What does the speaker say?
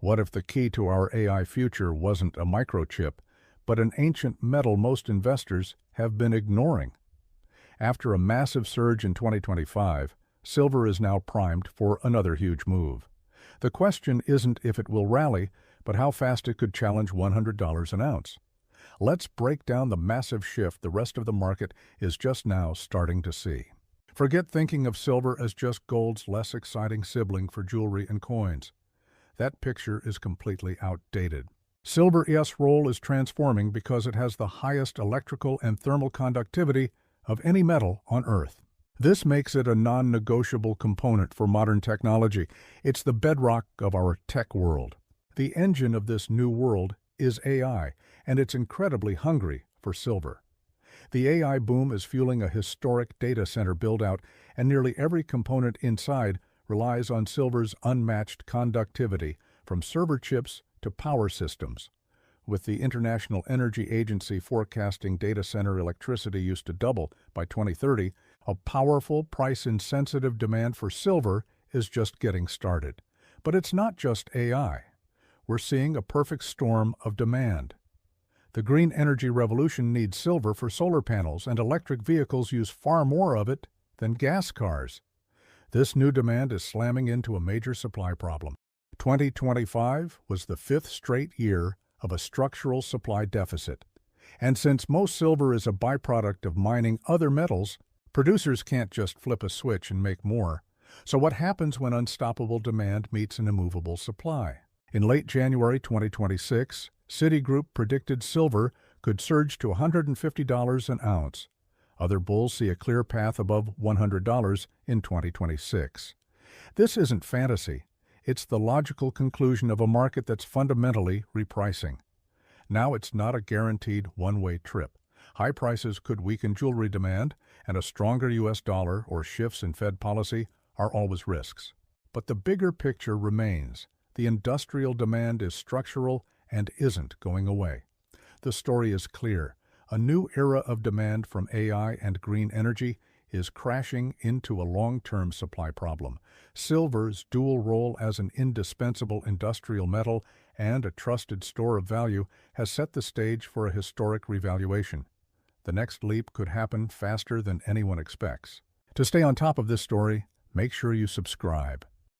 What if the key to our AI future wasn't a microchip, but an ancient metal most investors have been ignoring? After a massive surge in 2025, silver is now primed for another huge move. The question isn't if it will rally, but how fast it could challenge $100 an ounce. Let's break down the massive shift the rest of the market is just now starting to see. Forget thinking of silver as just gold's less exciting sibling for jewelry and coins. That picture is completely outdated. Silver's role is transforming because it has the highest electrical and thermal conductivity of any metal on Earth. This makes it a non-negotiable component for modern technology. It's the bedrock of our tech world. The engine of this new world is AI, and it's incredibly hungry for silver. The AI boom is fueling a historic data center build-out, and nearly every component inside relies on silver's unmatched conductivity, from server chips to power systems. With the International Energy Agency forecasting data center electricity use to double by 2030, a powerful, price-insensitive demand for silver is just getting started. But it's not just AI. We're seeing a perfect storm of demand. The green energy revolution needs silver for solar panels, and electric vehicles use far more of it than gas cars. This new demand is slamming into a major supply problem. 2025 was the fifth straight year of a structural supply deficit. And since most silver is a byproduct of mining other metals, producers can't just flip a switch and make more. So what happens when unstoppable demand meets an immovable supply? In late January 2026, Citigroup predicted silver could surge to $150 an ounce. Other bulls see a clear path above $100 in 2026. This isn't fantasy. It's the logical conclusion of a market that's fundamentally repricing. Now it's not a guaranteed one-way trip. High prices could weaken jewelry demand, and a stronger U.S. dollar or shifts in Fed policy are always risks. But the bigger picture remains. The industrial demand is structural and isn't going away. The story is clear. A new era of demand from AI and green energy is crashing into a long-term supply problem. Silver's dual role as an indispensable industrial metal and a trusted store of value has set the stage for a historic revaluation. The next leap could happen faster than anyone expects. To stay on top of this story, make sure you subscribe.